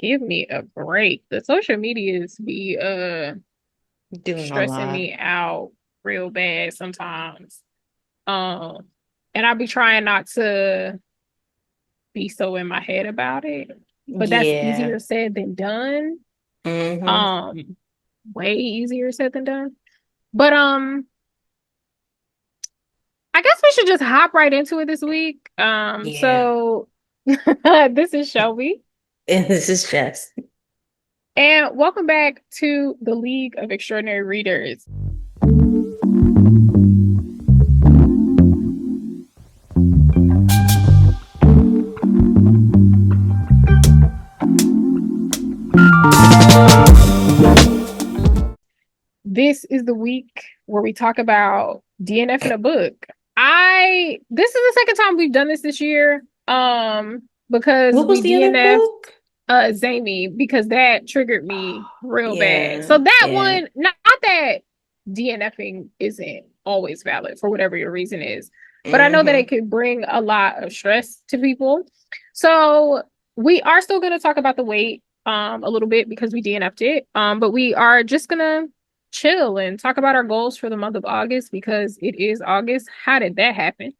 give me a break. The social medias be Doing a stressing lot. me out real bad sometimes. Um, and I be trying not to be so in my head about it, but that's Yeah. easier said than done. Hmm. Um, Way easier said than done. But I guess we should just hop right into it this week. Yeah. So this is Shelby, And this is Jess. and welcome back to the League of Extraordinary Readers. This is the week where we talk about DNF in a book. I This is the second time we've done this year. Because What we was the other DNF book? Zami because that triggered me real bad. Yeah. So that Yeah. one, not that DNFing isn't always valid for whatever your reason is, but I know that it Hmm. could bring a lot of stress to people. So we are still going to talk about the weight a little bit because we DNF'd it. But we are just gonna chill and talk about our goals for the month of August because it is August. How did that happen?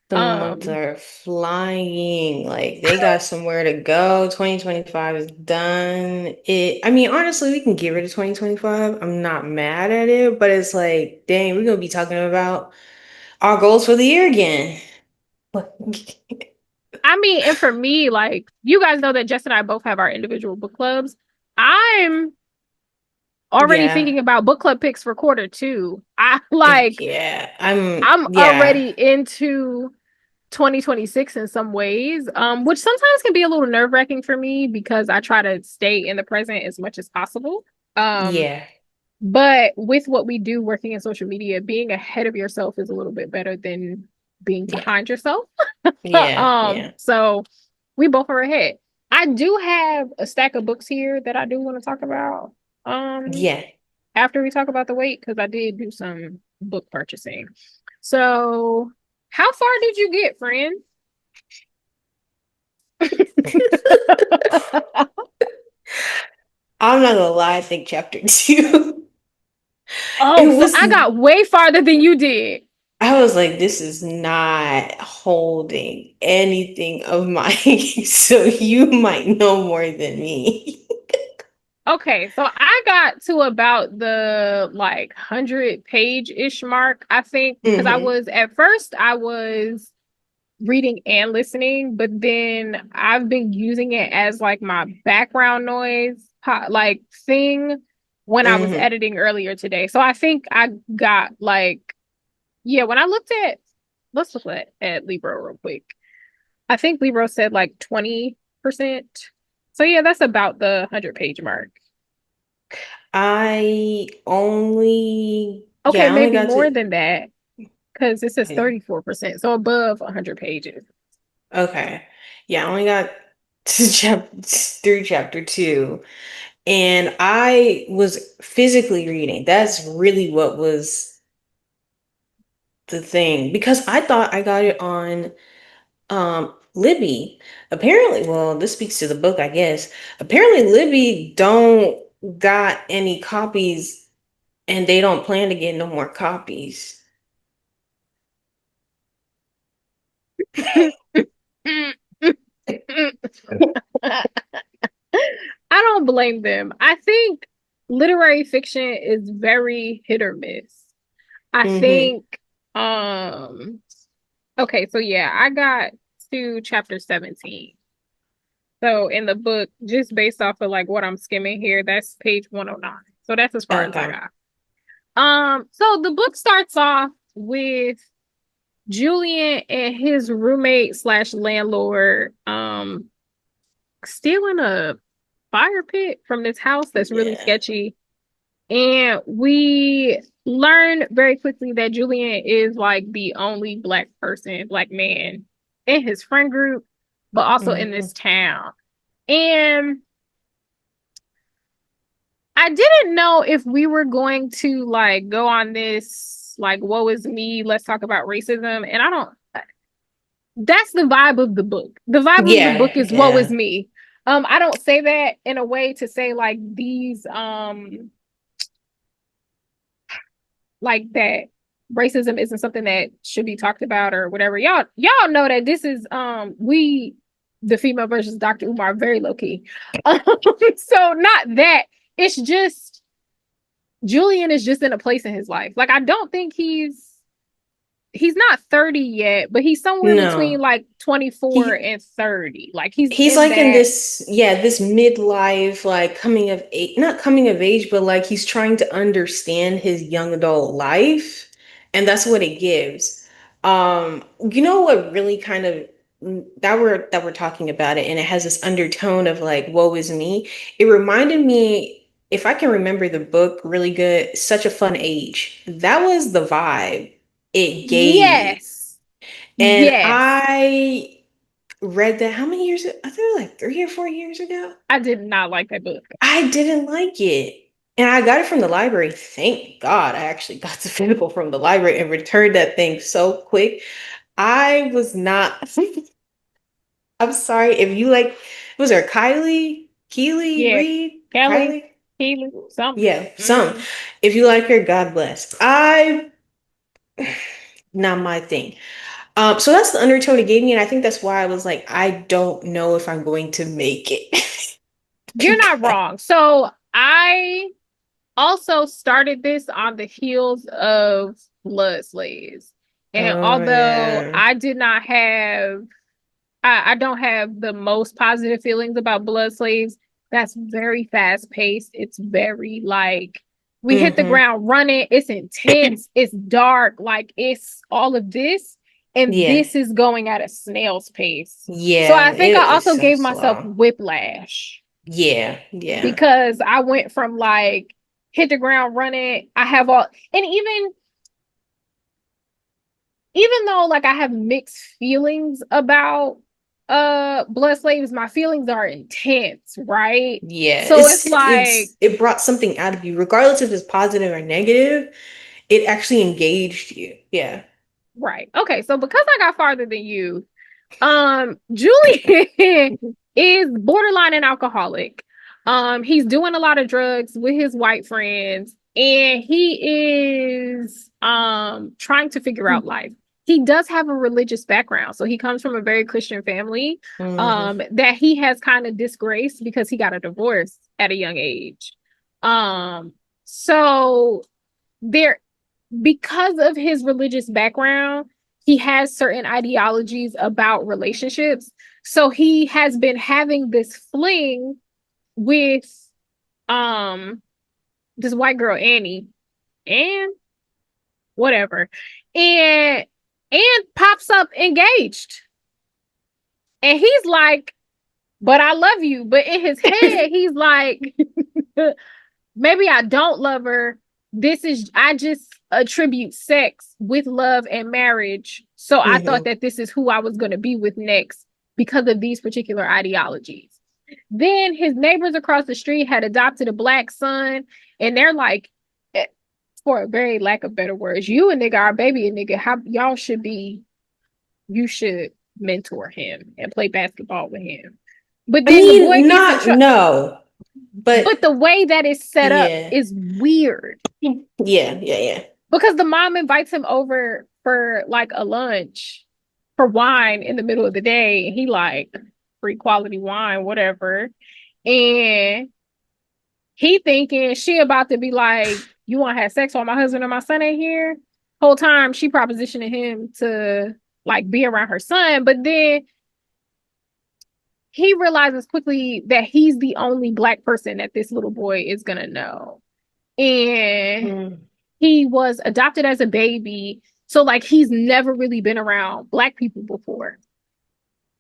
The months Um, are flying. Like they got somewhere to go. 2025 is done. I mean, honestly, we can get rid of 2025. I'm not mad at it, but it's like, dang, we're gonna be talking about our goals for the year again. I mean, and for me, like you guys know that Jess and I both have our individual book clubs. I'm already Yeah. thinking about book club picks for quarter two. I like Yeah. I'm Yeah. already into 2026 in some ways, which sometimes can be a little nerve-wracking for me because I try to stay in the present as much as possible. Um, Yeah. but with what we do working in social media, being ahead of yourself is a little bit better than being Yeah. behind yourself. Yeah. Yeah. So we both are ahead. I do have a stack of books here that I do want to talk about Yeah. after we talk about the weight because I did do some book purchasing. So, how far did you get, friend? I'm not gonna lie, I think chapter two. It Oh, so was I got way farther than you did. I was like, this is not holding anything of mine, so you might know more than me. Okay, so I got to about the like 100 page-ish mark, I think, because I Hmm. was at first I was reading and listening, but then I've been using it as like my background noise like thing when I was Hmm. editing earlier today. So I think I got like yeah, when I looked at let's look at Libro real quick. I think Libro said like 20%. So yeah, that's about the 100 page mark. Okay, I only maybe got more to, than that because it says 34%, so above 100 pages. okay. Yeah, I only got to through chapter two. And I was physically reading. That's really what was the thing. Because I thought I got it on Libby. Apparently, well, this speaks to the book, I guess. Apparently, Libby don't got any copies and they don't plan to get no more copies. I don't blame them. I think literary fiction is very hit or miss. I Mm-hmm. think um okay, so yeah, I got to chapter 17. So in the book, just based off of like what I'm skimming here, that's page 109. So that's as far as I Okay. got. So the book starts off with Julian and his roommate slash landlord stealing a fire pit from this house that's really Yeah. sketchy. And we learn very quickly that Julian is like the only black person, black man in his friend group, but also in Mm-hmm. this town. And I didn't know if we were going to like go on this like woe is me, let's talk about racism. And I don't that's the vibe of the book. The vibe of the Yeah. book is woe is Yeah. me. I don't say that in a way to say like these like that racism isn't something that should be talked about or whatever. Y'all know that this is we the female versus Dr. Umar very low key. So not that. It's just Julian is just in a place in his life. Like I don't think he's not 30 yet, but he's somewhere between No. like 24 He and 30. Like he's he's in like in that. this, yeah, this midlife, like coming of age, not coming of age, but like he's trying to understand his young adult life. And that's what it gives. You know what really kind of that we're talking about it, and it has this undertone of like, woe is me. It reminded me, if I can remember the book really good, Such a Fun Age. That was the vibe it gave. Yes. And Yes. I read that how many years ago? I think it was like 3 or 4 years ago. I did not like that book. I didn't like it. And I got it from the library. Thank God I actually got the physical from the library and returned that thing so quick. I was not, I'm sorry if you like, was there Keely, Yeah. Reed, Kelly, Kylie? Keely, something. Yeah, some. If you like her, God bless. Not my thing. So that's the undertone it gave me, and I think that's why I was like, I don't know if I'm going to make it. You're not wrong. So I also started this on the heels of Blood Slaves. And Oh although yeah. I did not have I don't have the most positive feelings about Blood Slaves. That's very fast paced. It's very like we hit the Mm-hmm. ground running. It's intense. It's dark. Like it's all of this. And Yeah. this is going at a snail's pace. So Yeah. I think I It is also so gave myself slow. whiplash Yeah. Yeah. because I went from like hit the ground running. I have all, and even though like I have mixed feelings about Blood Slaves, my feelings are intense, right? Yeah. So it's like It brought something out of you, regardless if it's positive or negative. It actually engaged you. Yeah. right. Okay, so because I got farther than you, Julian is borderline an alcoholic. He's doing a lot of drugs with his white friends, and he is trying to figure out life. He does have a religious background, so he comes from a very Christian family Mm-hmm. that he has kind of disgraced because he got a divorce at a young age. So there because of his religious background, he has certain ideologies about relationships. So he has been having this fling with um this white girl Annie and whatever. And pops up engaged. And he's like, "But I love you." But in his head, he's like, maybe I don't love her. I just attribute sex with love and marriage. So I thought Mm-hmm. that this is who I was going to be with next because of these particular ideologies. Then his neighbors across the street had adopted a black son, and they're like, for a very lack of better words, you a nigga, our baby a nigga, how y'all should be, you should mentor him and play basketball with him. But I then the boy mean, gets in not trouble. no, But but the way that it's set up yeah. is weird Yeah, yeah, yeah. because the mom invites him over for like a lunch for wine in the middle of the day. And he like free quality wine, whatever. And he thinking she about to be like, you want to have sex while my husband and my son ain't here? Whole time she propositioning him to like be around her son. But then he realizes quickly that he's the only black person that this little boy is gonna know. And Mm. he was adopted as a baby. So like he's never really been around black people before.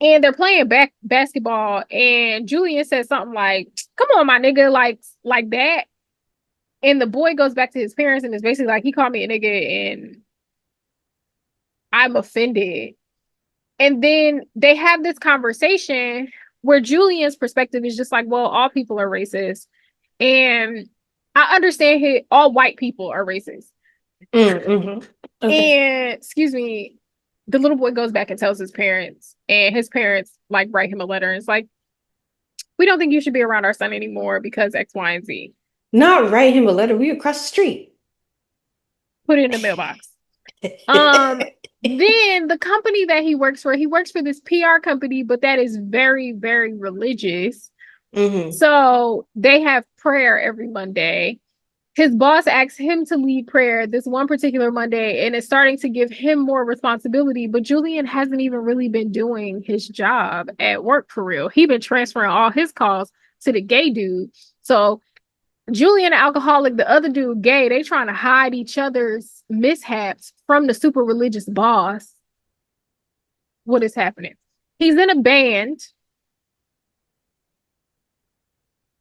And they're playing basketball and Julian says something like, "Come on, my nigga," like that. And the boy goes back to his parents and is basically like, "He called me a nigga and I'm offended." And then they have this conversation where Julian's perspective is just like, "Well, all people are racist." And I understand all white people are racist. Mm-hmm. Okay. And excuse me, the little boy goes back and tells his parents, and his parents like write him a letter. And it's like, we don't think you should be around our son anymore because X, Y, and Z. Not write him a letter. We across the street. Put it in the mailbox. Um, then the company that he works for this PR company, but that is very, very religious. Hmm. So they have prayer every Monday. His boss asked him to lead prayer this one particular Monday, and it's starting to give him more responsibility. But Julian hasn't even really been doing his job at work for real. He been transferring all his calls to the gay dude. So Julian, alcoholic, the other dude, gay, they trying to hide each other's mishaps from the super religious boss. What is happening? He's in a band.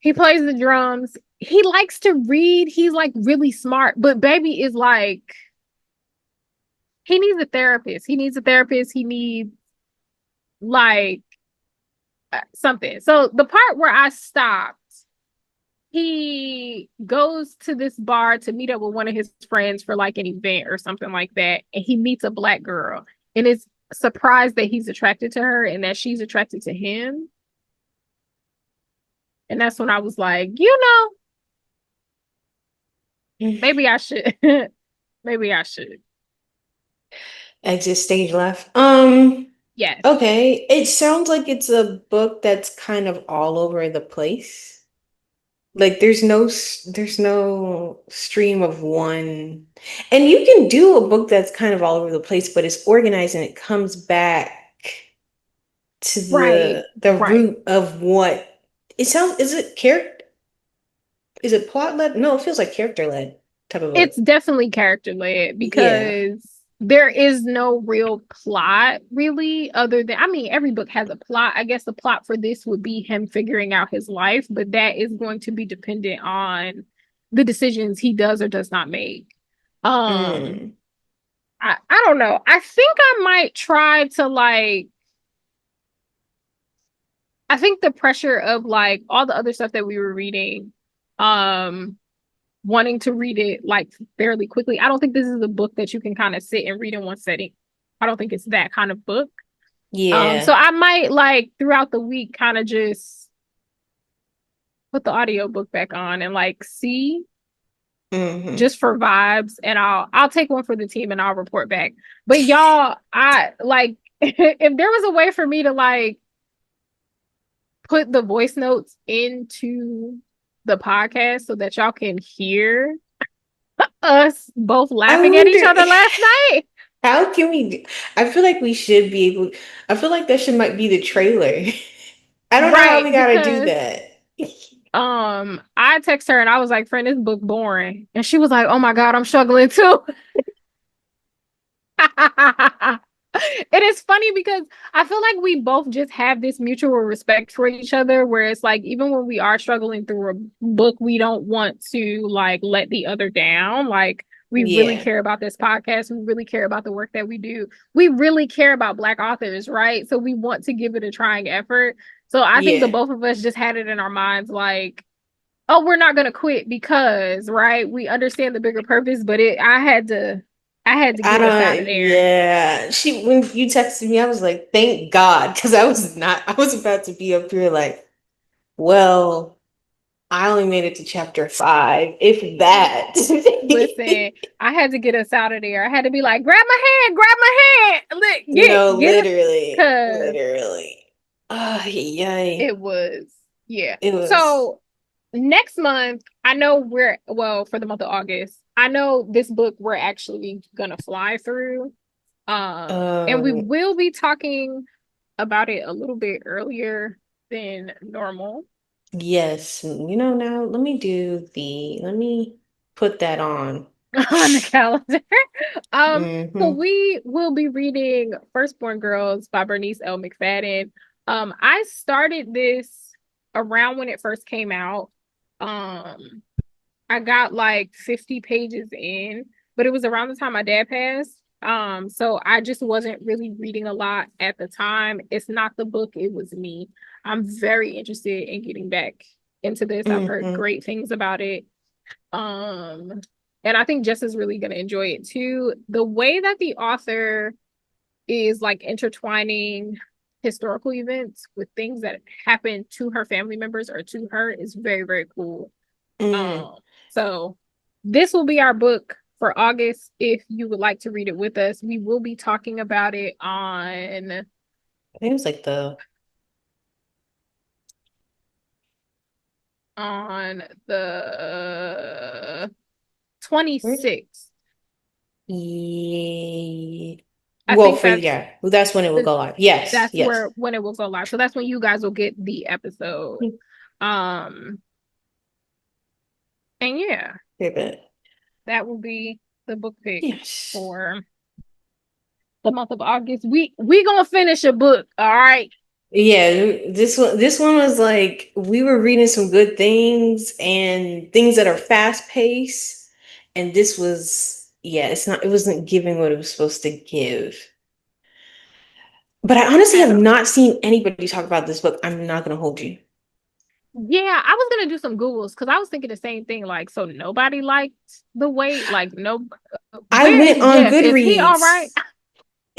He plays the drums. He likes to read. He's like really smart, but baby is like, he needs a therapist. He needs a therapist. He needs like something. So the part where I stopped, he goes to this bar to meet up with one of his friends for like an event or something like that. And he meets a black girl and is surprised that he's attracted to her and that she's attracted to him. And that's when I was like, maybe I should. Maybe I should. Exit stage left. Yes. Okay. It sounds like it's a book that's kind of all over the place. Like there's no stream of one. And you can do a book that's kind of all over the place, but it's organized and it comes back to Right. the Right. root of what it sounds. Is it character? Is it plot led? No, it feels like character led type of It's book. definitely character led Yeah. because there is no real plot really other than, I mean, every book has a plot. I guess the plot for this would be him figuring out his life, but that is going to be dependent on the decisions he does or does not make. Um Mm. I don't know. I think I might try to like, I think the pressure of like all the other stuff that we were reading, um wanting to read it like fairly quickly. I don't think this is a book that you can kind of sit and read in one setting. I don't think it's that kind of book. So Yeah. I might like throughout the week kind of just put the audio book back on and like see Hmm. just for vibes and I'll take one for the team and I'll report back. But y'all, I like if there was a way for me to like put the voice notes into the podcast so that y'all can hear us both I laughing at each wonder other last night. how can we I feel like we should be able I feel like that should might be the trailer. I don't know how Right, we gotta do because that. I text her and I was like, friend, this book boring. And she was like, oh my God, I'm struggling too. It is funny because I feel like we both just have this mutual respect for each other where it's like even when we are struggling through a book, we don't want to like let the other down. Like we really Yeah. care about this podcast. We really care about the work that we do. We really care about Black authors, right? So we want to give it a trying effort. So I think the Yeah. both of us just had it in our minds like, oh, we're not gonna quit because, right, we understand the bigger purpose, but I had to I get us out of don't, there. yeah. When you texted me, I was like, thank God, because I was about to be up here like, well, I only made it to chapter 5, if that. Listen, I had to get us out of there. I had to be like, grab my hand, No, get us, literally, cause literally. Oh, yay. it was, yeah. It was, So next month, I know we're well for the month of August. I know this book we're actually gonna fly through. And we um, will be talking about it a little bit earlier than normal. yes. Now let me put that on. On the calendar. Um, so Hmm. we will be reading Firstborn Girls by Bernice L. McFadden. I started this around when it first came out. Um, I got like 50 pages in, but it was around the time my dad passed. So I just wasn't really reading a lot at the time. It's not the book, it was me. I'm very interested in getting back into this. I've heard Hmm. great things about it. Um, and I think Jess is really going to enjoy it too. The way that the author is like intertwining historical events with things that happened to her family members or to her is very, very cool. Mm. So this will be our book for August. If you would like to read it with us, we will be talking about it I think it was like the where 26th. yeah. I Well, think for yeah, well, that's when it will go live. Yes, that's yes. where when it will go live. So that's when you guys will get the episode. Um and yeah, Wait a minute. that will be the book pick Yes. for the month of August. We gonna finish a book, all right? Yeah, this one was like we were reading some good things and things that are fast paced, and this was yeah, it wasn't giving what it was supposed to give. But I honestly At have all. not seen anybody talk about this book. I'm not gonna hold you. Yeah, I was gonna do some Googles because I was thinking the same thing. Like, so nobody liked the wait. Like, no, I where went is on Jeff? Is he all right?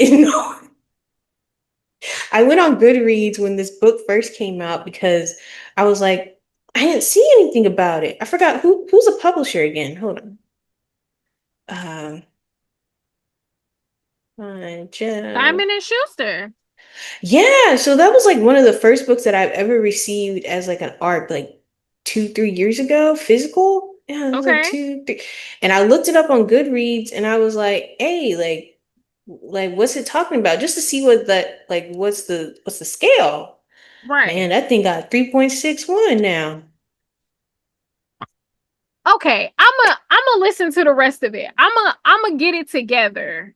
Goodreads. No, I went on Goodreads when this book first came out because I was like, I didn't see anything about it. I forgot who's a publisher again. Hold on. Um, Jeff. Simon and Schuster. Yeah, so that was like one of the first books that I've ever received as like an art, like 2, 3 years ago, physical. Yeah, it was like Okay, 2, 3. And I looked it up on Goodreads and I was like, hey, like what's it talking about? Just to see what that like what's the scale? Man, right. that thing got 3.61 now. Okay, I'm gonna listen to the rest of it. I'm gonna get it together,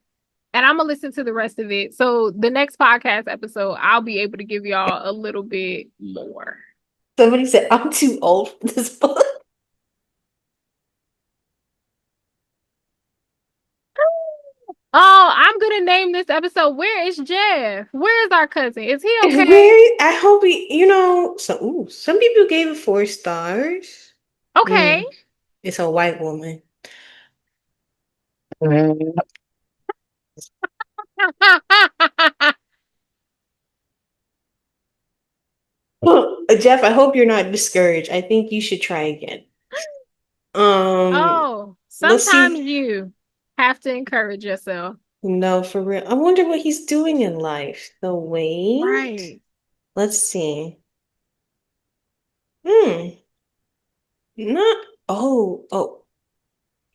and I'm gonna listen to the rest of it. So the next podcast episode, I'll be able to give y'all a little bit more. Somebody said I'm too old for this book. Oh, I'm gonna name this episode. Where is Jeff? Where is our cousin? Is he And okay? where I hope some people gave it 4 stars. Okay. Mm, it's a white woman. Mm. Jeff, I hope you're not discouraged. I think you should try again. Um, Oh, let's sometimes see. you have to encourage yourself. No, for real. I wonder what he's doing in life. So wait. Right. Let's see. Hmm. Not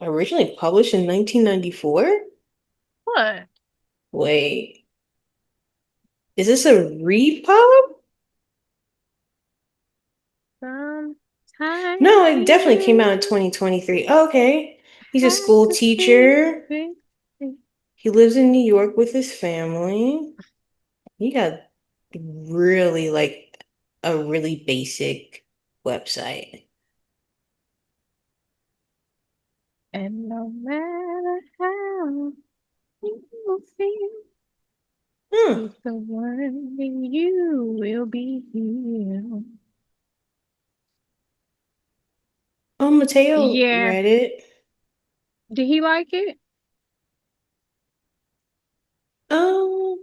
originally published in 1994? What? Wait. Is this a repub? Sometimes No, it definitely came out in you 2023. Okay. He's a have school to feel teacher. it. He lives in New York with his family. He got really like a really basic website. And no matter how you feel, Huh. with the one in you will be healed. Oh, Mateo Yeah. read it. Did he like it? Um,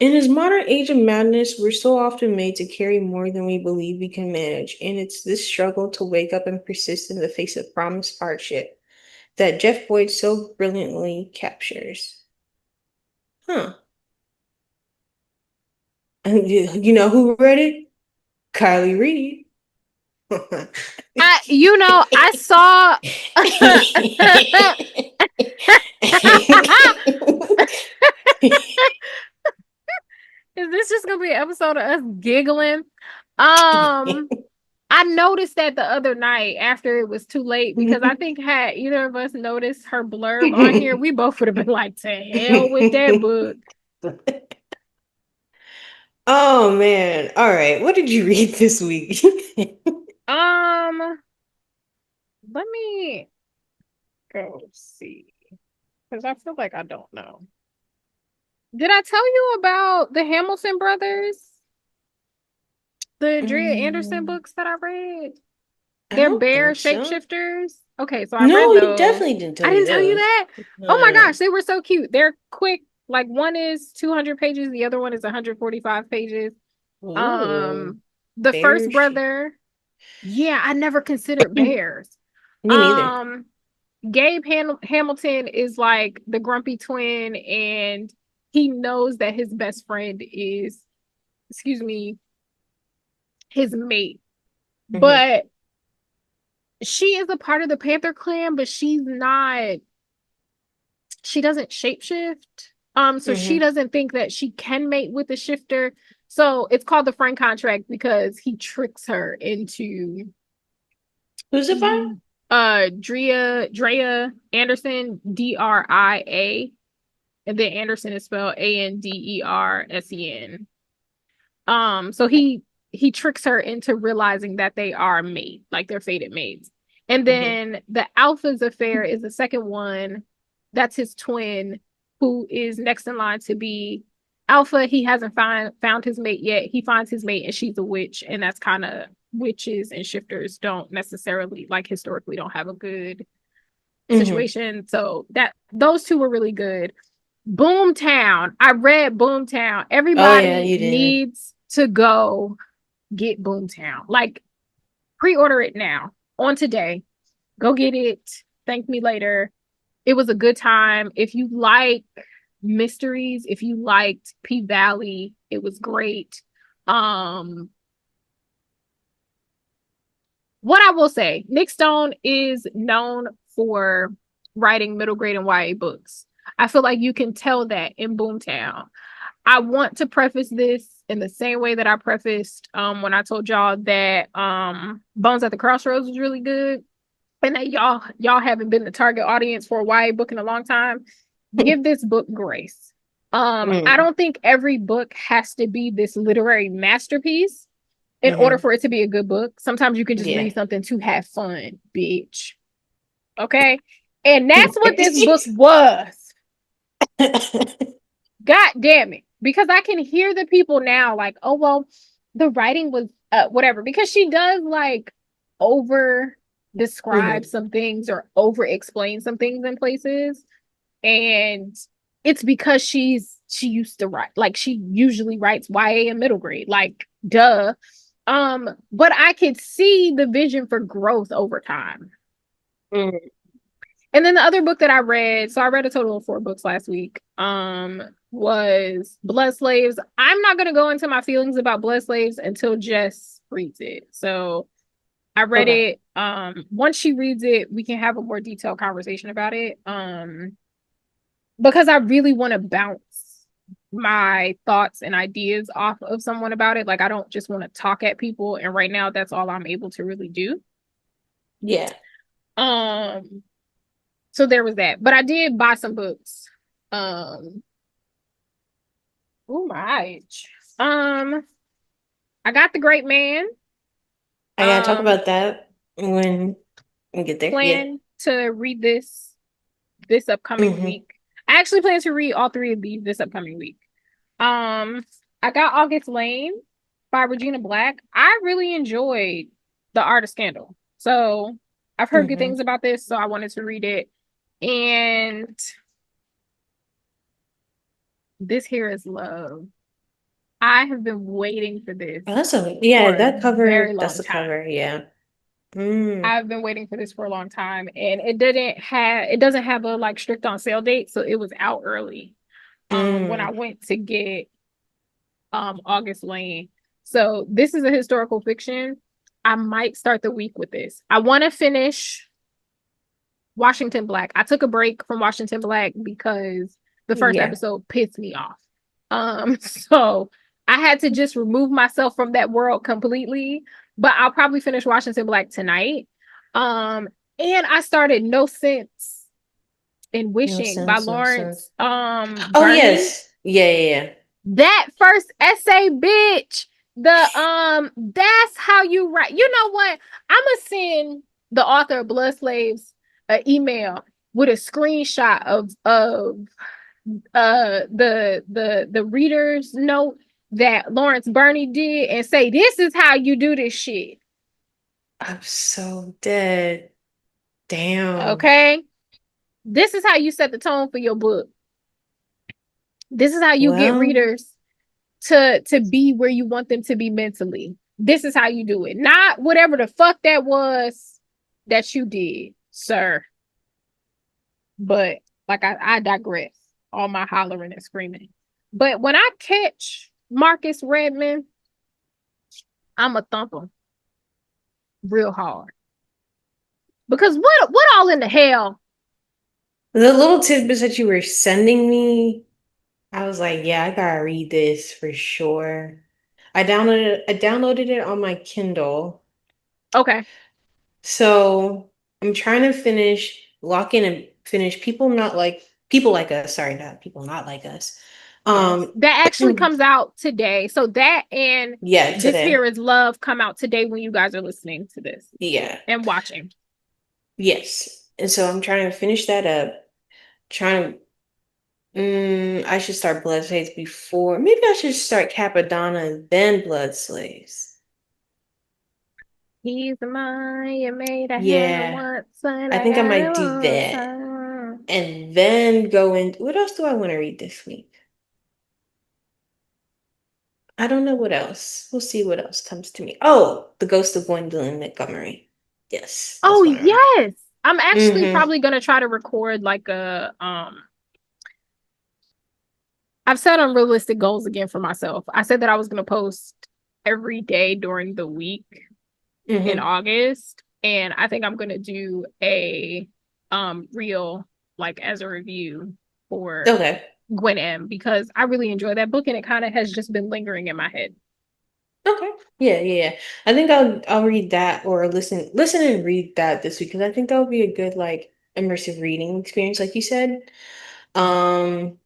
in his modern age of madness, we're so often made to carry more than we believe we can manage, and it's this struggle to wake up and persist in the face of promised hardship that Jeff Boyd so brilliantly captures. Huh. And you know who read it? Kylie Reed. I saw. Is this just gonna be an episode of us giggling? Um, I noticed that the other night after it was too late because I think had either of us noticed her blurb on here, we both would have been like, "To hell with that book." Oh man. All right. What did you read this week? Um, let me go see because I feel like I don't know. Did I tell you about the Hamilton brothers, the Drea Anderson Mm, books that I read? I They're don't bear think so. shapeshifters. Okay, so I read No, you those. definitely didn't tell I me didn't tell you those. that. Oh my No. gosh, they were so cute. They're quick Like one is 200 pages, the other one is 145 pages. Ooh, Um, the first bears. brother, yeah, I never considered bears. Me neither. Um, Hamilton is like the grumpy twin, and he knows that his best friend is, excuse me, his mate. Hmm. But she is a part of the Panther clan, but she's not, she doesn't shapeshift. So she Hmm. doesn't think that she can mate with the shifter. So it's called the friend contract because he tricks her into Who's it by? Drea Anderson, Dria, and then Anderson is spelled Andersen. So he tricks her into realizing that they are mate, like they're fated mates. And Hmm. then the Alpha's affair is the second one. That's his twin, who is next in line to be Alpha. He hasn't found his mate yet. He finds his mate, and she's a witch, and that's kind of, witches and shifters don't necessarily, like, historically don't have a good Hmm. situation. So that those two were really good. Boomtown. I read Boomtown. Oh yeah, Everybody you did. needs to go get Boomtown. Like, pre-order it now. On today. Go get it. Thank me later. It was a good time. If you like mysteries, if you liked P Valley, it was great. Um, what I will say, Nick Stone is known for writing middle grade and YA books. I feel like you can tell that in Boomtown. I want to preface this in the same way that I prefaced when I told y'all that Bones at the Crossroads was really good, and that y'all haven't been the target audience for a YA book in a long time. Give this book grace. I Mm. don't think every book has to be this literary masterpiece in order Hmm. for it to be a good book. Sometimes you can just Yeah. read something to have fun, bitch. Okay? And that's what this book was. God damn it. Because I can hear the people now like, oh, well, the writing was whatever. Because she does like over describe Hmm. some things or over explain some things in places. And it's because she used to write, like, she usually writes YA in middle grade. Like, duh. But I could see the vision for growth over time. Hmm. And then the other book that I read, so I read a total of 4 books last week, was Blood Slaves. I'm not gonna go into my feelings about Blood Slaves until Jess reads it. So I read Okay. it. Once she reads it, we can have a more detailed conversation about it. Because I really want to bounce my thoughts and ideas off of someone about it. Like, I don't just want to talk at people, and right now that's all I'm able to really do. Yeah. Um, so there was that. But I did buy some books. Um, oh my. Um, I got The Great Mann. I gotta talk Um, about that when we get there. Yeah. plan to read this upcoming Hmm. week. I actually plan to read all three of these this upcoming week. Um, I got August Lane by Regina Black. I really enjoyed The Art of Scandal. So I've heard good Hmm. things about this, so I wanted to read it. And This Here Is Love. I have been waiting for this Oh, that's a yeah, for a that very cover, that's long the time. cover, yeah. Mm. I've been waiting for this for a long time, and it doesn't have a like strict on sale date, so it was out early. When I Mm. went to get August Lane. So this is a historical fiction. I might start the week with this. I want to finish Washington Black. I took a break from Washington Black because the first Yeah. episode pissed me off. So I had to just remove myself from that world completely. But I'll probably finish Washington Black tonight. Um, and I started No Sense in No Wishing by sense, no Lawrence sense. Oh Burney. yes. Yeah, yeah, That first essay, bitch. That's how you write. You know what? I'ma send the author of Blood Slaves an email with a screenshot of the reader's note that Lawrence Burney did and say, this is how you do this shit. I'm so dead. Damn. Okay? This is how you set the tone for your book. This is how you get Well, readers to be where you want them to be mentally. This is how you do it. Not whatever the fuck that was that you did, sir. But like I digress. All my hollering and screaming. But when I catch Marcus Redmond, I'm a thumper real hard. Because what all in the hell? the little tidbits that you were sending me, I was like, yeah, I gotta read this for sure. I downloaded it on my Kindle. Okay. So I'm trying to lock in and finish people like us. Sorry, not people not like us. Yes. Um, That actually comes out today. So that and yeah, This Here today. Is Love come out today when you guys are listening to this Yeah, and watching. yes. And so I'm trying to finish that up. Trying I should start Blood Slaves before. Maybe I should start Capadonna and then Blood Slaves. He's mine, you made a hand Yeah, once, and I I think I got might it do all the that. time. And then go in. What else do I want to read this week? I don't know what else. We'll see what else comes to me. Oh, The Ghost of Gwendolyn Montgomery. Yes, Oh that's what I want. yes. I'm actually Mm-hmm. probably gonna try to record like a I've set unrealistic goals again for myself. I said that I was gonna post every day during the week in Mm-hmm. August, and I think I'm gonna do a reel like as a review for Okay. Gwen M because I really enjoy that book and it kind of has just been lingering in my head. Okay. Yeah, yeah, yeah. I think I'll read that or listen and read that this week because I think that would be a good like immersive reading experience, like you said. Um,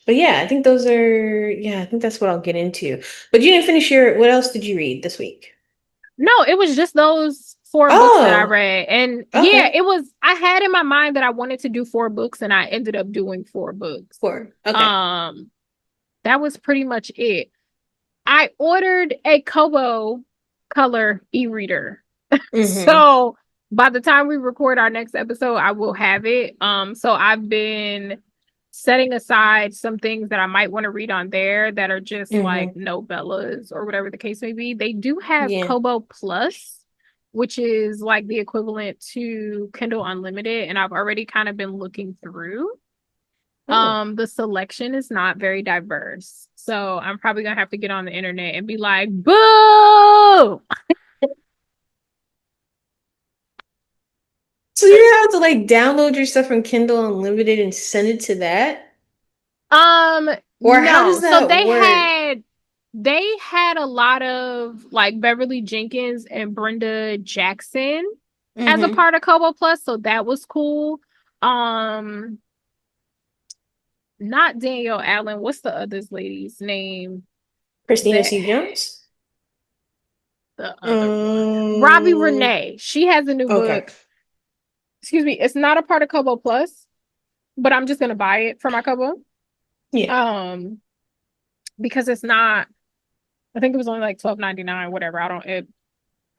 but yeah, I think that's what I'll get into. But you didn't finish what else did you read this week? No, it was just those four books that I Oh, read. And yeah, okay. it was I had in my mind that I wanted to do four books and I ended up doing four books. Four. Okay. Um that was pretty much it. I ordered a Kobo color e-reader. Mm-hmm. So by the time we record our next episode, I will have it. So I've been setting aside some things that I might want to read on there that are just like Mm-hmm. novellas or whatever the case may be. They do have Yeah. Kobo Plus, which is like the equivalent to Kindle Unlimited, and I've already kind of been looking through. Oh. The selection is not very diverse. So I'm probably gonna have to get on the internet and be like, boo! So you have to like download your stuff from Kindle Unlimited and send it to that? Um, Or how does no. So that work? they had a lot of like Beverly Jenkins and Brenda Jackson as a Mm-hmm. part of Kobo Plus, so that was cool. Um, not Danielle Allen. What's the other lady's name? Christina That C. Jones? the other one. Robbie Um, Renee. She has a new okay. book. Excuse me, it's not a part of Kobo Plus, but I'm just gonna buy it for my Kobo. Yeah. Um, because it's not, I think it was only like $12.99, whatever.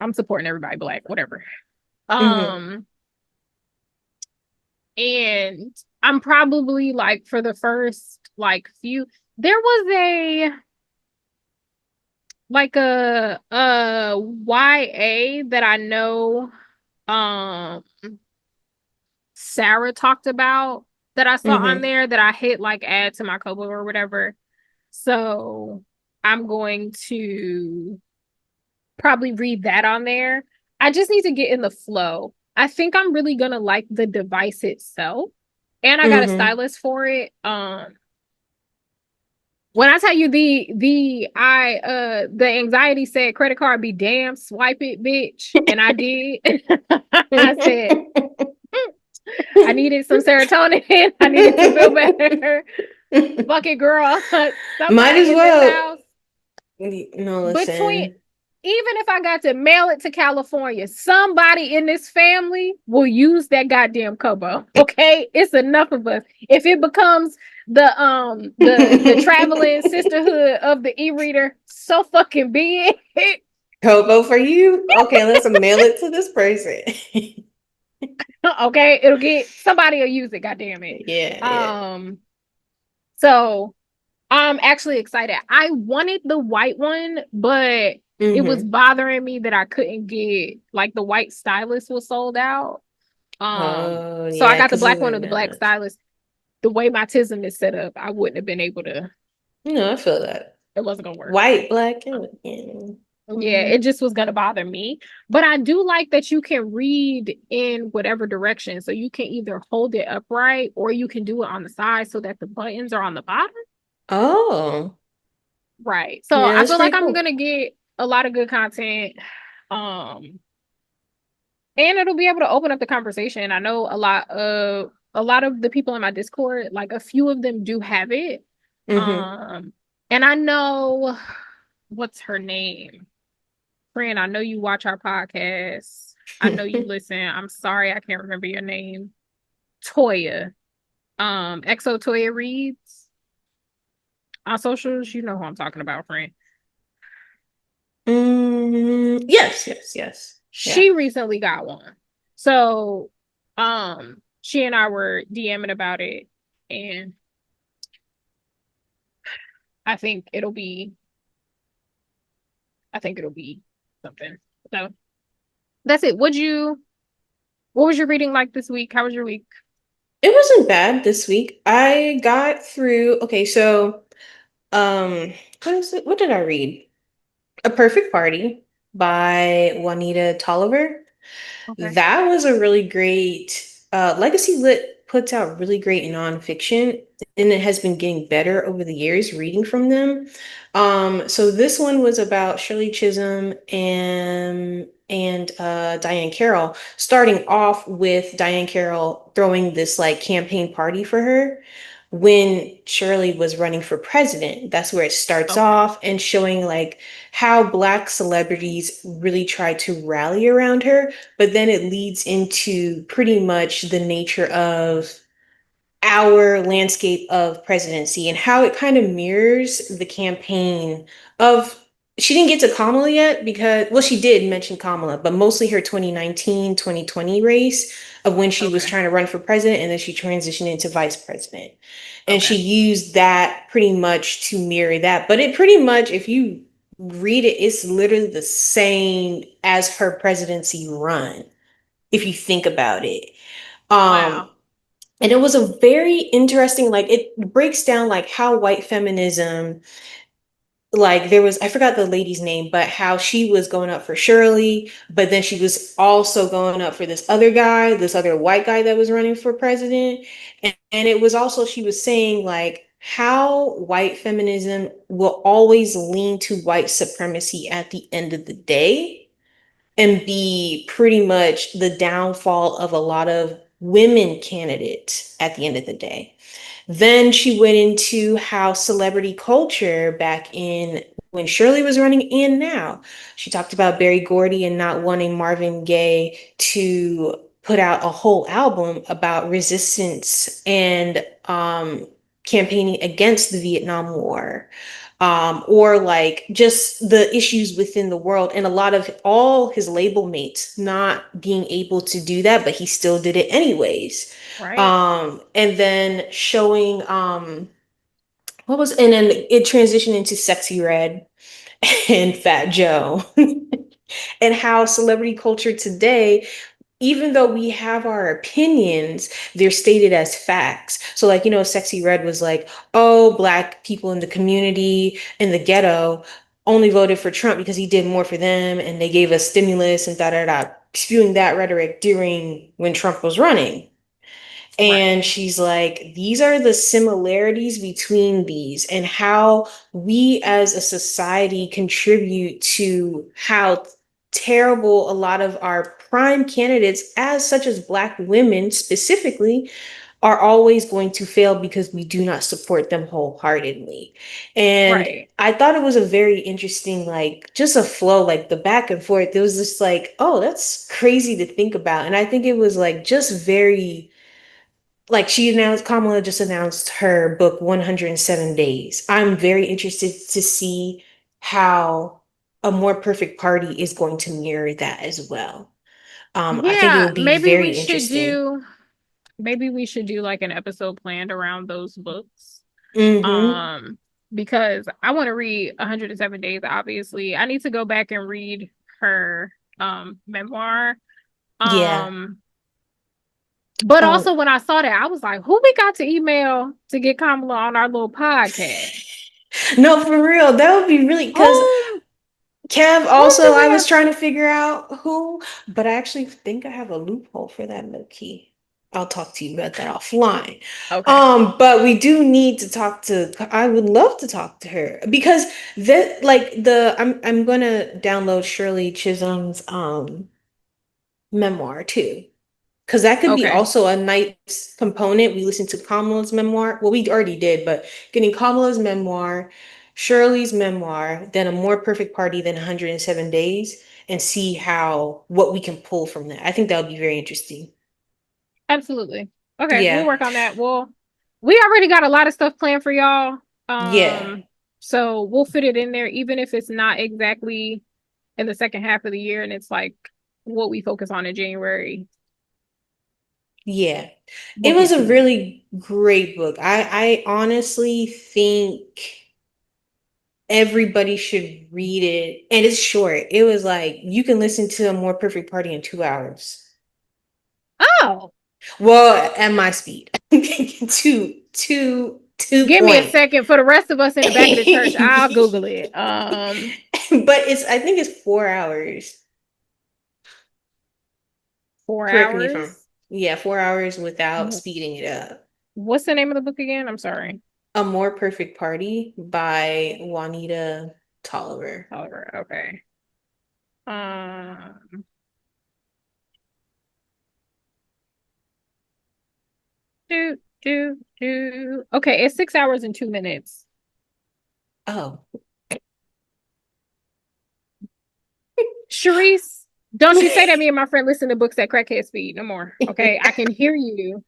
I'm supporting everybody black, whatever. Mm-hmm. Um, and I'm probably like for the first like few, there was a like a YA that I know um Sarah talked about that I saw on Mm-hmm. there that I hit like add to my Kobo or whatever. So I'm going to probably read that on there. I just need to get in the flow. I think I'm really gonna like the device itself. And I got a Mm-hmm. stylus for it. When I tell you the anxiety said credit card be damn, swipe it, bitch. And I did. I said, I needed some serotonin. I needed to feel better. Fuck it, girl. Might Somebody as in this well. house No, between listen. even if I got to mail it to California, somebody in this family will use that goddamn Kobo. Okay, it's enough of us. If it becomes the traveling sisterhood of the e-reader, so fucking be it. Kobo for you? Okay, let's mail it to this person. Okay, it'll get somebody will use it. Goddamn it. Yeah, yeah. Um, so I'm actually excited. I wanted the white one, but it was Mm-hmm. bothering me that I couldn't get like the white stylus was sold out. Oh, So I yeah, got the because of black one the of the black match. stylus. The way my tism is set up, I wouldn't have been able to. No, I feel that. It wasn't gonna work. White, black, and yeah. Yeah, Mm-hmm. it just was gonna bother me. But I do like that you can read in whatever direction. So you can either hold it upright or you can do it on the side so that the buttons are on the bottom. Oh, Right. So yeah, I that's feel like pretty I'm cool. gonna get a lot of good content. Um, and it'll be able to open up the conversation. I know a lot of the people in my Discord, like a few of them do have it. Mm-hmm. Um, and I know what's her name? Friend, I know you watch our podcast. I know you listen. I'm sorry I can't remember your name. Toya. Exo Toya reads on socials. You know who I'm talking about, friend. Yes, yes, yes. Yeah. She recently got one. So she and I were DMing about it, and I think it'll be I think it'll be something. So that's it. What was your reading like this week? How was your week? It wasn't bad this week. I got through, okay, so what is it? What did I read? A Perfect Party by Juanita Tolliver. Okay. That was a really great Legacy Lit puts out really great nonfiction, and it has been getting better over the years reading from them. So this one was about Shirley Chisholm and Diane Carroll, starting off with Diane Carroll throwing this like campaign party for her when Shirley was running for president. That's where it starts Okay. off, and showing like how Black celebrities really try to rally around her, but then it leads into pretty much the nature of our landscape of presidency and how it kind of mirrors the campaign of, she didn't get to Kamala yet because, well, she did mention Kamala, but mostly her 2019, 2020 race of when she was Okay. trying to run for president and then she transitioned into vice president. And she Okay. used that pretty much to mirror that. But it pretty much, if you read it, it's literally the same as her presidency run, if you think about it. Um, Wow. and it was a very interesting, like it breaks down like how white feminism, like there was, I forgot the lady's name, but how she was going up for Shirley, but then she was also going up for this other guy, this other white guy that was running for president. And it was also, she was saying like how white feminism will always lean to white supremacy at the end of the day and be pretty much the downfall of a lot of women candidates at the end of the day. Then she went into how celebrity culture back in when Shirley was running and now. She talked about Berry Gordy and not wanting Marvin Gaye to put out a whole album about resistance and campaigning against the Vietnam War, or like just the issues within the world. And a lot of all his label mates not being able to do that, but he still did it anyways. Right. And then showing what was, and then it transitioned into Sexy Red and Fat Joe. And how celebrity culture today, even though we have our opinions, they're stated as facts. So, like, Sexy Red was like, oh, Black people in the community, in the ghetto, only voted for Trump because he did more for them and they gave us stimulus and da da da, spewing that rhetoric during when Trump was running. Right. And she's like, these are the similarities between these and how we as a society contribute to how terrible a lot of our prime candidates, as such as Black women specifically, are always going to fail because we do not support them wholeheartedly. And Right. I thought it was a very interesting, like, just a flow, like the back and forth. It was just like, oh, that's crazy to think about. And I think it was like just very, like she announced, Kamala just announced her book 107 Days. I'm very interested to see how A More Perfect Party is going to mirror that as well. I think it Yeah, will be very interesting. maybe we should do like an episode planned around those books. Mm-hmm. Um, because I want to read 107 Days, obviously. I need to go back and read her memoir. Yeah. Um, but Um, also when I saw that, I was like, who we got to email to get Kamala on our little podcast? no, for real. That would be really because Whom Kev whom also, do we I was have? trying to figure out who, but I actually think I have a loophole for that low key. I'll talk to you about that offline. Okay. But we do need to talk to, I would love to talk to her because that like I'm gonna download Shirley Chisholm's memoir too. Because that could be Okay. also a nice component. We listened to Kamala's memoir. Well, we already did, but getting Kamala's memoir, Shirley's memoir, then a more perfect party than 107 days, and see how what we can pull from that. I think that would be very interesting. Absolutely. Okay, we'll Yeah. work on that. Well, we already got a lot of stuff planned for y'all. Yeah. So we'll fit it in there, even if it's not exactly in the second half of the year and it's like what we focus on in January, Yeah. It was bookish a season. really great book. I honestly think everybody should read it. And it's short. It was like you can listen to a more perfect party in 2 hours. Oh, Well, at my speed. Two give me a point. second for the rest of us in But the back of the church. I'll Google it. it's I think it's 4 hours. Correct me if I'm 4 hours. yeah, 4 hours without speeding it up. What's the name of the book again? I'm sorry. A More Perfect Party by Juanita Tolliver. Oliver. Okay. Um, do. Okay, it's 6 hours and 2 minutes. Oh. Sharice, don't you say that me and my friend listen to books at crackhead speed no more. Okay, I can hear you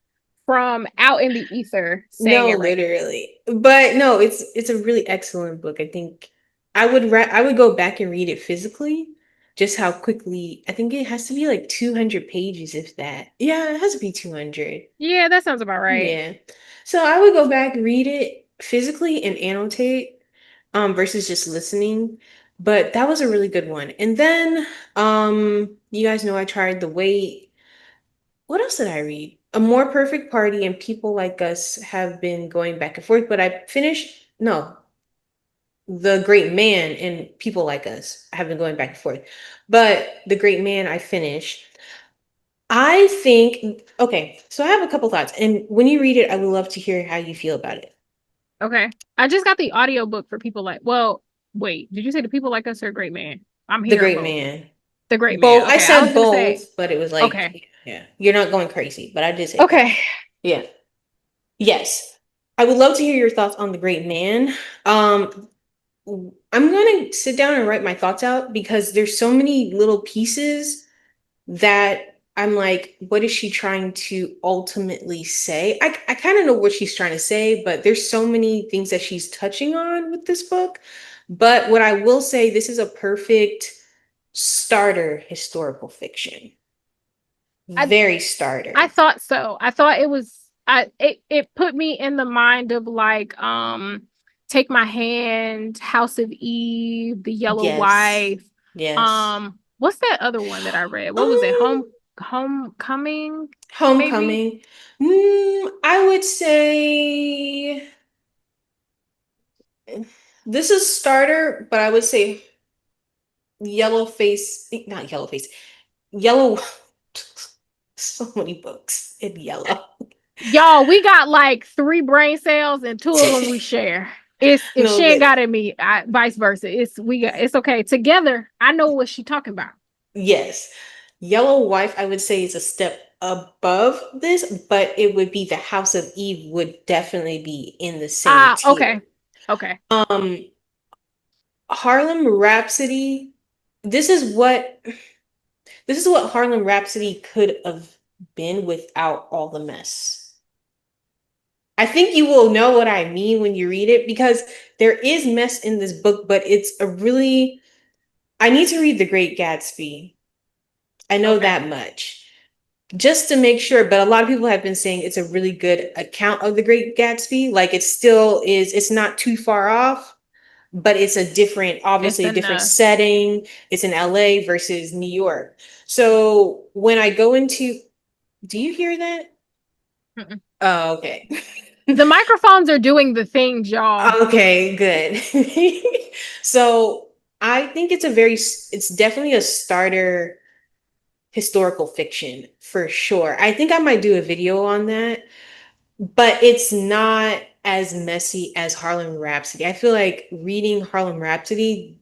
from out in the ether saying No, it right now. literally. But no, it's a really excellent book. I think I would go back and read it physically. Just how quickly, I think it has to be like 200 pages if that. Yeah, it has to be 200. Yeah, that sounds about right. Yeah. So I would go back, read it physically and annotate versus just listening. But that was a really good one. And then you guys know I tried The Wait. What else did I read? A More Perfect Party and People Like Us have been going back and forth, but I finished, no, The Great Man and People Like Us have been going back and forth. But The Great Man, I finished. I think, okay, so I have a couple thoughts. And when you read it, I would love to hear how you feel about it. Okay. I just got the audiobook for people like, well, wait, did you say the people like us or Great Man? I'm The hearing Great both. Man. The Great Man. Both, I Okay. I was said gonna say, both, but it was okay. like, yeah, you're not going crazy, but I did say both. Okay. Yeah. Yes. I would love to hear your thoughts on The Great Man. Um, I'm going to sit down and write my thoughts out because there's so many little pieces that I'm like, what is she trying to ultimately say? I kind of know what she's trying to say, but there's so many things that she's touching on with this book. But what I will say, this is a perfect starter historical fiction. I Very I starter. thought so. I thought it was it put me in the mind of like Take My Hand, House of Eve, The Yellow Yes. Wife. Yes. What's that other one that I read? What was it? Um, Homecoming, maybe? Homecoming. I would say this is starter, but I would say yellow face, not yellow face, yellow. So many books in yellow. Y'all, we got like three brain cells and two of them we share. It's if No, she ain't lit. got it, me, vice versa. It's okay. Together, I know what she talking about. Yes. Yellow Wife, I would say, is a step above this, but it would be the House of Eve would definitely be in the same Ah, tier. okay. Okay. Um, Harlem Rhapsody, this is what this is what Harlem Rhapsody could have been without all the mess. I think you will know what I mean when you read it because there is mess in this book, but it's a really I need to read The Great Gatsby. I know Okay. that much. just to make sure, but a lot of people have been saying it's a really good account of the Great Gatsby. Like it still is, it's not too far off, but it's a different, It's obviously a different enough. setting. It's in LA versus New York. So when I go into, do you hear that? Mm-mm. Oh, okay. The microphones are doing the thing, y'all. Okay, good. So I think it's definitely a starter historical fiction for sure. I think I might do a video on that, but it's not as messy as Harlem Rhapsody. I feel like reading Harlem Rhapsody,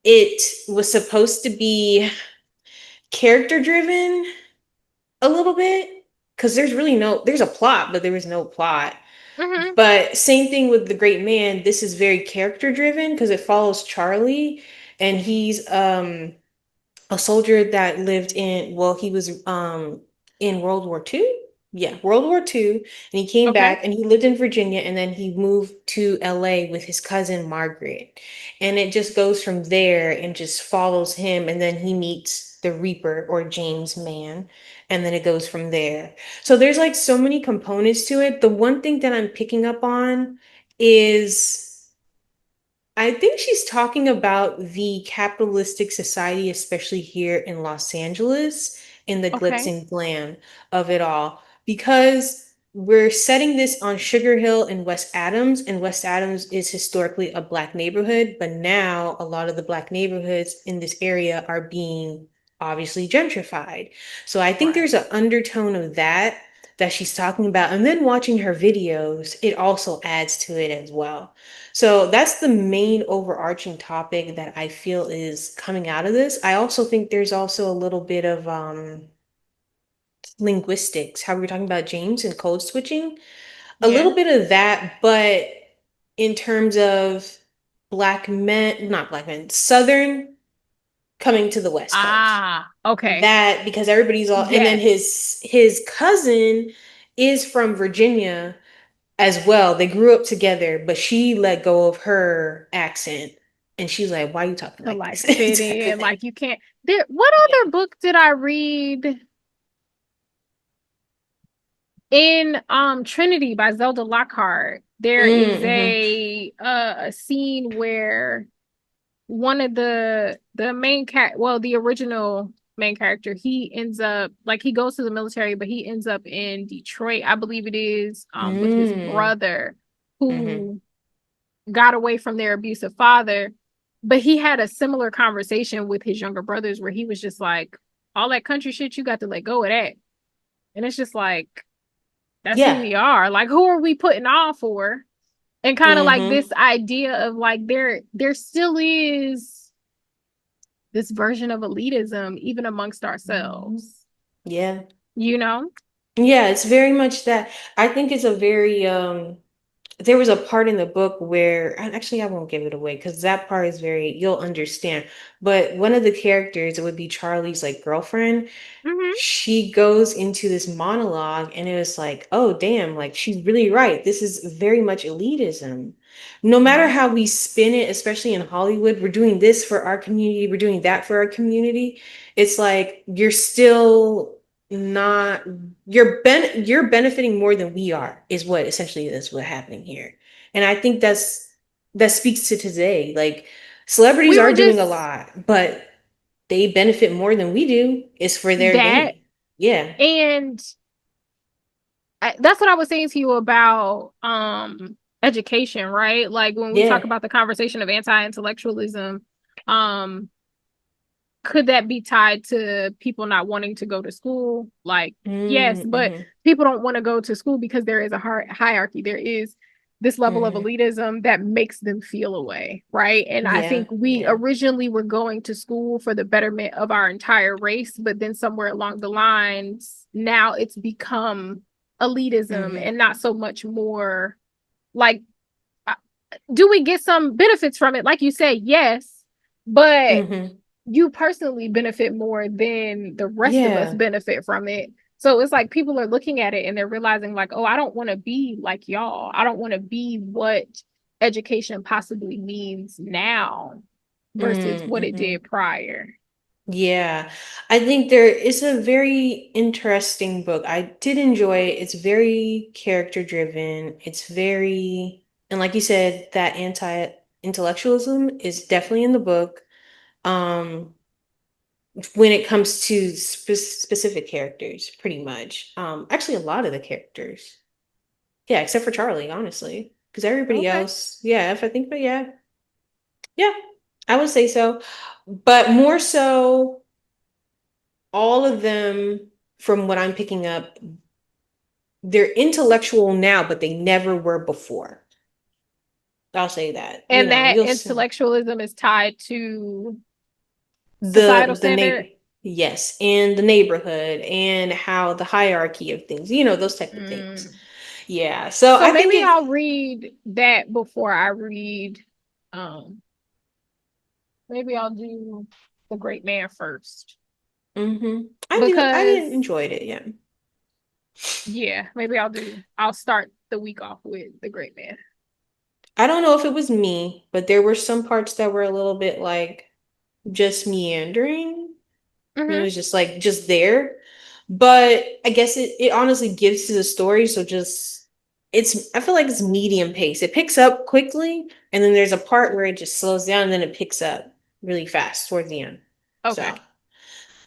it was supposed to be character driven a little bit because there's a plot, but there was no plot. Hmm. But same thing with The Great Man. This is very character driven because it follows Charlie, and he's a soldier that lived in, well, he was in World War II. Yeah, World War II. And he came Okay. back and he lived in Virginia and then he moved to LA with his cousin Margaret. And it just goes from there and just follows him and then he meets the Reaper or James Mann and then it goes from there. So there's like so many components to it. The one thing that I'm picking up on is I think she's talking about the capitalistic society, especially here in Los Angeles, in the glitz Okay. and glam of it all. Because we're setting this on Sugar Hill in West Adams, and West Adams is historically a Black neighborhood, but now a lot of the Black neighborhoods in this area are being obviously gentrified. So I think there's Right. an undertone of that she's talking about. And then watching her videos, it also adds to it as well. So that's the main overarching topic that I feel is coming out of this. I also think there's also a little bit of linguistics, how we were talking about James and code switching, a Yeah. little bit of that, but in terms of black men, not black men, Southern coming to the West Coast. Ah, okay. That because everybody's all, and then Yes. his cousin is from Virginia as well. They grew up together, but she let go of her accent. And she's like, why are you talking To like like this? fit Type of in. thing. Like you can't. There. What Yeah. other book did I read? In Trinity by Zelda Lockhart, there is Mm-hmm. a scene where one of the main cat well the original main character, he ends up like he goes to the military, but he ends up in Detroit, I believe it is, with his Mm-hmm. brother Mm-hmm. who got away from their abusive father. But he had a similar conversation with his younger brothers where he was just like, all that country shit, you got to let go of that. And it's just like, that's who Yeah. we are. Like, who are we putting on for? And kind of like Mm-hmm. this idea of like there still is this version of elitism even amongst ourselves, Yeah. you know? Yeah, it's very much that. I think it's a very there was a part in the book where actually I won't give it away because that part is very you'll understand. But one of the characters, it would be Charlie's like girlfriend, Mm-hmm. she goes into this monologue and it was like, oh damn, like she's really right. This is very much elitism. No matter Yeah. how we spin it, especially in Hollywood, we're doing this for our community, we're doing that for our community. It's like you're still not you're benefiting more than we are, is what essentially is what happening here. And I think that speaks to today. Like celebrities We are were doing a just lot, but they benefit more than we do. It's for their that. gain. Yeah. And that's what I was saying to you about education, right? Like when we talk Yeah. about the conversation of anti-intellectualism, um could that be tied to people not wanting to go to school? Like, yes, but Mm-hmm. people don't want to go to school because there is a hierarchy. There is this level of Mm-hmm. elitism that makes them feel away, right? And I Yeah. think we Yeah. originally were going to school for the betterment of our entire race, but then somewhere along the lines, now it's become elitism Mm-hmm. and not so much more like, uh, do we get some benefits from it? Like you say, yes, but Mm-hmm. you personally benefit more than the rest of us Yeah. benefit from it. So it's like people are looking at it and they're realizing, like, oh, I don't want to be like y'all. I don't want to be what education possibly means now versus what it Mm-hmm. did prior. Yeah, I think there is a very interesting book. I did enjoy it. It's very character driven. It's very, and like you said, that anti-intellectualism is definitely in the book. Um, when it comes to specific characters, pretty much. Actually, a lot of the characters. Yeah, except for Charlie, honestly, because everybody Okay. else, yeah, if I think about, yeah, yeah, I would say so. But more so, all of them, from what I'm picking up, they're intellectual now, but they never were before. I'll say that. And that You'll see intellectualism is tied to societal the standard. yes, and the neighborhood and how the hierarchy of things, those type of things. Mm. Yeah. So So I think maybe it, I'll read that before I read um maybe I'll do The Great Man first. I didn't Because enjoyed it, yeah. yeah, maybe I'll start the week off with The Great Man. I don't know if it was me, but there were some parts that were a little bit like just meandering. And it Hmm. was just like just there. But I guess it honestly gives to the story. So just I feel like it's medium pace. It picks up quickly, and then there's a part where it just slows down and then it picks up really fast towards the end. Okay. So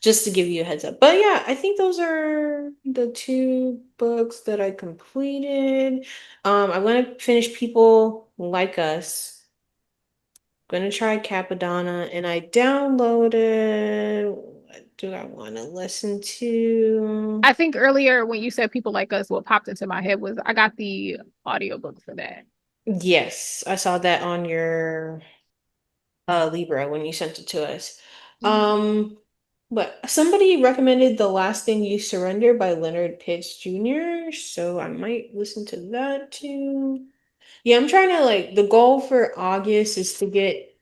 just to give you a heads up. But yeah, I think those are the two books that I completed. I want to finish People Like Us. Gonna try Capadonna, and I downloaded. What do I want to listen to? I think earlier when you said people like us, what popped into my head was I got the audiobook for that. Yes, I saw that on your Libra when you sent it to us. Mhm. But somebody recommended The Last Thing You Surrender by Leonard Pitts Jr., so I might listen to that too. Yeah, I'm trying to like the goal for August is to get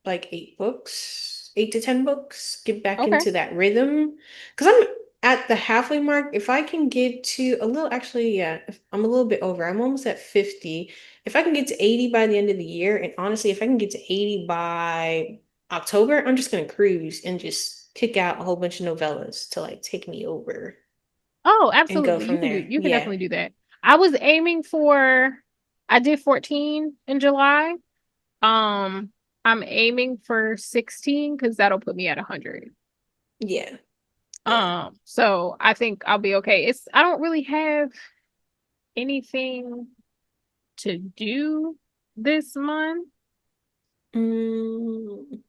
like 8 books, 8 to 10 books, get back Okay. into that rhythm. Because I'm at the halfway mark. If I can get to a little, actually, yeah, if I'm a little bit over. I'm almost at 50. If I can get to 80 by the end of the year, and honestly, if I can get to 80 by October, I'm just gonna cruise and just pick out a whole bunch of novellas to like take me over Oh, and go absolutely. from there. You can Yeah. definitely do that. I was aiming for I did 14 in July. Um, I'm aiming for 16 because that'll put me at 100. Yeah. Yeah. So I think I'll be okay. I don't really have anything to do this month. Mm,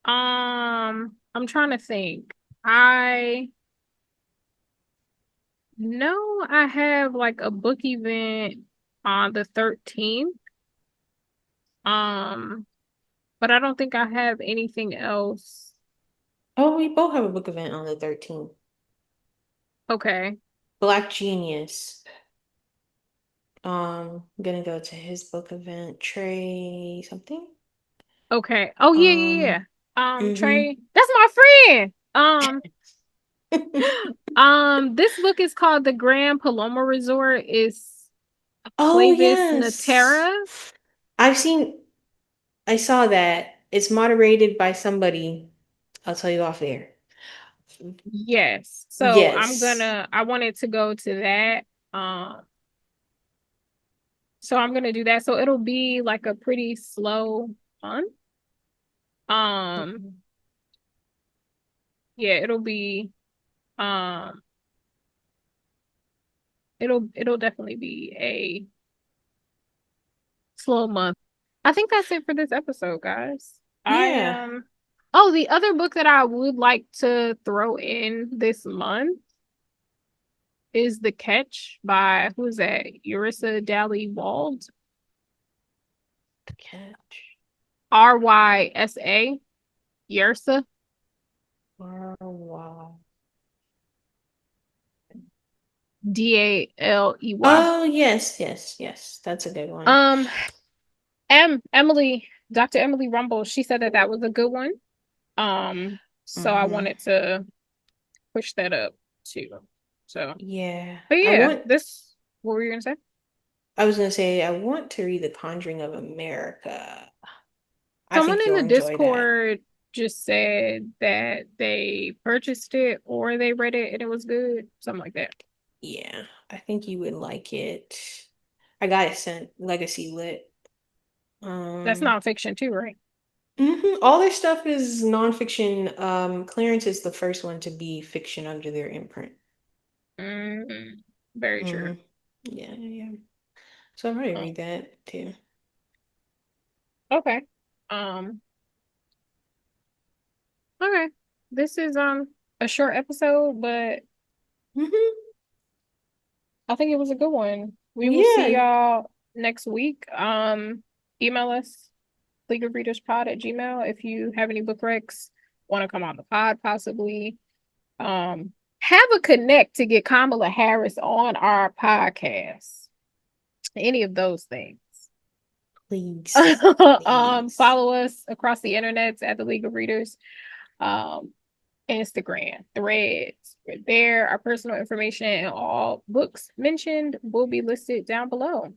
I'm trying to think. I know I have like a book event on the 13th. Um, but I don't think I have anything else. oh, we both have a book event on the 13th. Okay. Black Genius. I'm gonna go to his book event. Trey something. Okay. Oh yeah, yeah, yeah. Um, mm-hmm. Trey, that's my friend. This book is called The Grand Paloma Resort. Is Oh Clavis yes. Natera. I saw that. It's moderated by somebody. I'll tell you off there. Yes. So Yes. I wanted to go to that. Um, so I'm gonna do that. So it'll be like a pretty slow month. Um, Mhm. yeah, um it'll definitely be a slow month. I think that's it for this episode, guys. I Yeah. Oh, the other book that I would like to throw in this month is The Catch by who is that? Urissa Dally Wald. The catch. Rysa. Yersa. Oh, wow. Daley. Oh yes, yes, yes. That's a good one. Um, Dr. Emily Rumble, she said that that was a good one. So I Mm-hmm. wanted to push that up too. So, Yeah. but yeah, what were you gonna say? I was gonna say I want to read The Conjuring of America. I Someone think in you'll the enjoy that. Discord just said that they purchased it or they read it and it was good, something like that. Yeah, I think you would like it. I got it sent Legacy Lit. That's Um, nonfiction too, right? All their stuff is nonfiction. Clarence is the first one to be fiction under their imprint. Mm, very true. Mm, yeah, yeah, yeah. So I'll probably Oh, read that too. okay. Um, okay. This is a short episode, but Hmm. I think it was a good one. We will see Yeah, y'all next week. Email us leagueofreaderspod@gmail if you have any book recs, want to come on the pod possibly. Have a connect to get Kamala Harris on our podcast. Any of those things. please, please. Follow us across the internet at the League of Readers. Um, Instagram, Threads. We're there. Our personal information and all books mentioned will be listed down below.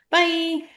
Bye.